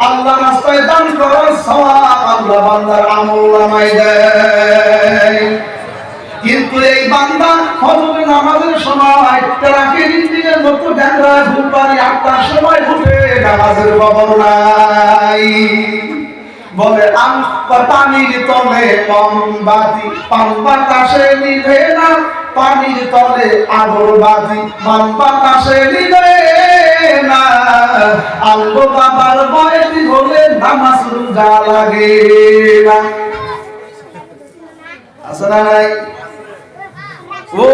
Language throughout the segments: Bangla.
আল্লাহ রাস্তায় দান করার সওয়াব আল্লাহ বান্দার আমলনামায় দেয়। কিন্তু এই বান্দা ফজরের নামাজের সময় তারাকে দিনের মতো ড্যাংরা ঘুরপাড়ি 8টার সময় উঠে নামাজের খবর নাই। বলে পানির তলে মোমবাতি, পান বাতাসে নিভে না, পানির তলে আগরবাতি, পান বাতাসে নিভে না। আল্লাহ বাবার বয়সী হলে নামাজ রোজা লাগে না। আছে না নাই? ও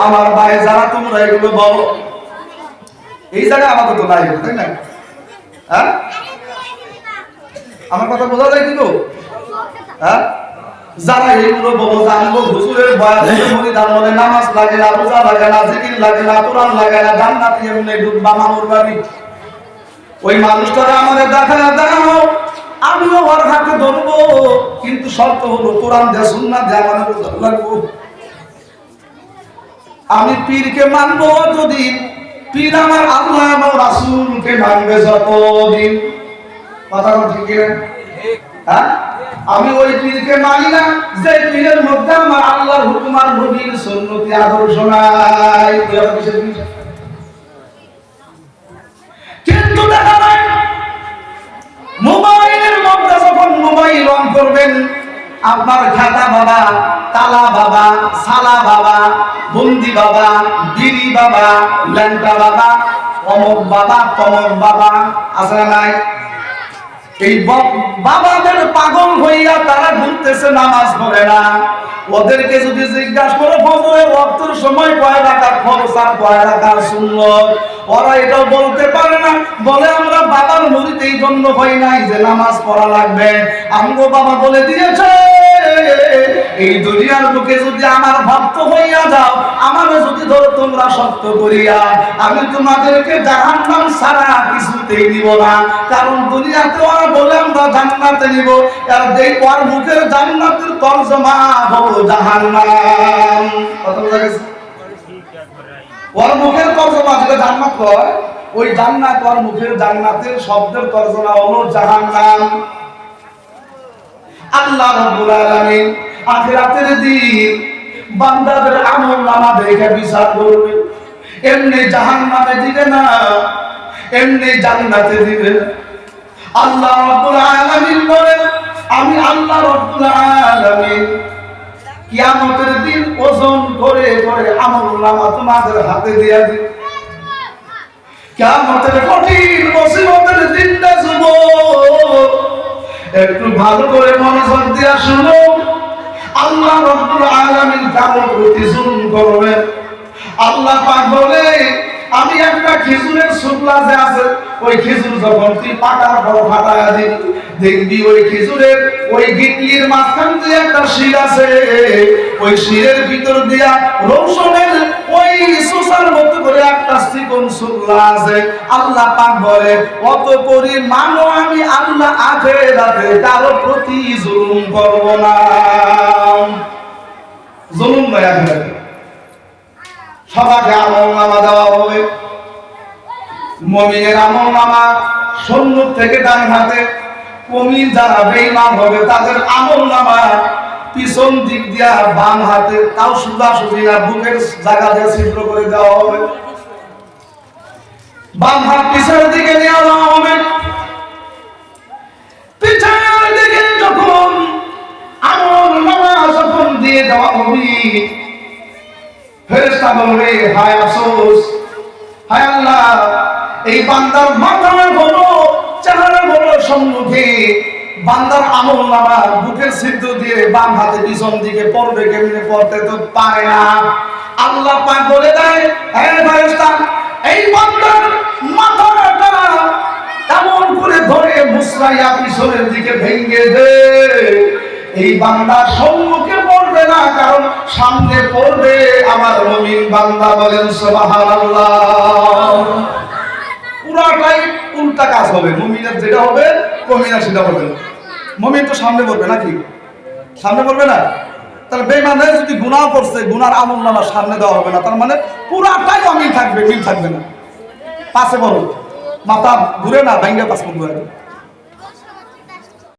আমার ভাই, যারা তোমরা এগুলো বলো, এই জায়গায় আমাদের তো নাই, তাই না? হ্যাঁ, আমার কথা বোঝা যায় কিন্তু, হ্যাঁ, যারা এইগুলো বলো জানবো হুজুরের বয়ানে মরিদার মনে নামাজ লাগে না, রোজা লাগে না, জিকির লাগে না, কোরআন লাগে না, জান্নাতে এমনি ঢুকবা মামুর বাড়ি, ওই মানুষটারা আমাদের দেখা দাও, আমিও ওর হাতে ধরবো, কিন্তু শর্ত হলো কোরআন দিয়ে সুন্নাত দিয়ে আমাদের বোঝা লাগবো। আমি পীরকে মানবো যতদিন, পীর আমার আল্লাহ এবং রাসূলকে মানবে যতদিন। কথা ঠিক না? হ্যাঁ, আমি ওই পীরকে মানি না যে পীরের মধ্যে আমার আল্লাহর হুকুম আর নবীর সুন্নতি আদর্শ নাই। কিন্তু দেখা যায় মোবাইলের মধ্যে যখন মোবাইল অন করবেন, আপনার খাতা বাবা, তালা বাবা, সালা বাবা, বন্দি বাবা, বিড়ি বাবা, ল্যাংটা বাবা, অমক বাবা, তমক বাবা, আছে না নাই? এই বাবাদের পাগল হইয়া তারা ঘুরতেছে, নামাজ পড়ে না। ওদেরকে যদি জিজ্ঞাসা করো ফজরের ওয়াক্তের সময় কয় রাকাত ফরজ আর কয় রাকাত সুন্নাত, ওরা এটাও বলতে পারে না। বলে আমরা বাবার মুরিদ এই জন্য হই নাই যে নামাজ পড়া লাগবে, আমগো বাবা বলে দিয়েছে এই দুনিয়ার বুকে যদি আমার ভক্ত হইয়া যাও, আমারে যদি ধরো তোমরা সত্য করিয়া, আমি তোমাদেরকে জাহান্নাম ছাড়া কিছুতেই নিব না। কারণ দুনিয়াতে ওরা বলে আমরা জান্নাতে নিব, আর দেই ওর মুখের জান্নাতের তরজমা হলো জাহান্নাম। কত বোঝা গেছে? ওর মুখের তরজমা যেটা জান্নাত কয়, ওই জান্নাত ওর মুখের জান্নাতের শব্দের তরজমা হলো জাহান্নাম। আল্লাহ রাব্বুল আলামিন আখিরাতের দিন বান্দাদের আমলনামা দেখে বিচার করবে। এমনি জাহান্নামে দিবে না, এমনি জান্নাতে দিবে না। আল্লাহ রাব্বুল আলামিন বলেন, আমি আল্লাহ রাব্বুল আলামিন কিয়ামতের দিন ওজন করে করে আমলনামা তোমাদের হাতে দিয়ে দিব। কিয়ামতের কঠিন মুসিবতের দিনটা যুবক একটু ভালো করে মনোযোগ দিয়া শুনো। আল্লাহ রাব্বুল আলামিন কারোর প্রতি জুলুম করবেন। আল্লাহ পাক বলে, আমি একটা খেজুরের শুকলা যে আছে, ওই খেজুর যখন তুই পাকার পর ফাটায়া দিবি, দেখবি ওই খেজুরের ওই গিটলির মাঝখান দিয়ে একটা শির আছে, ওই শিরের ভিতর দিয়া রৌশনের ওই সুসার মতো করে একটা চিকন শুকলা আছে। আল্লাহ পাক বলে, অত পরিমাণও আমি আল্লাহ আখিরাতে কারো প্রতি জুলুম করব না। জুলুম নয়, আখিরাতে সবাইকে আমলনামা দেওয়া হবে। মুমিনের আমলনামা সম্মুখ থেকে ডান হাতে, মুমিন যারা বেঈমান হবে তাদের আমলনামা পিছন দিক দিয়া বাম হাতে, তাও সোজাসুজি না, বুকের জায়গা দিয়ে ছিদ্র করে দেওয়া হবে। বাম হাত পিছনের দিকে নিয়ে দেওয়া হবে। পিছনের দিকে যখন আমলনামা যখন দিয়ে দেওয়া হবে, ফেরেশতা বলবে, হায় আফসোস, হায় আল্লাহ, এই বান্দার মাথা বলো, চেহারা বলো সম্মুখে, বান্দার আমলনামা বুকের ছিদ্র দিয়ে বাম হাতে পিছন দিকে পড়বে, কেমনে পড়তে তো পারে না। আল্লাহ পাক বলে দেয়, হে ফেরেশতা, এই বান্দার মাথাটা এমন করে ধরে মুসরাইয়া পিছনের দিকে ভেঙে দে। এই বান্দা সম্মুখে পড়বে না, কারণ সামনে পড়বে আমার মুমিন বান্দা। বলেন সুবহানাল্লাহ। পুরাটাই উল্টা কাজ হবে। মুমিনের যেটা হবে মুমিনা সেটা হবে। মুমিন তো সামনে পড়বে নাকি? সামনে পড়বে না। তাহলে বেঈমানে যদি গুনাহ করছে, গুনার আমলনামা সামনে দেওয়া হবে না, তার মানে পুরাটাই অমিল থাকবে, মিল থাকবে না। পাশে বলো, মাথা ঘুরে না ভাঙ্গা পাসপোর্ট ঘুরে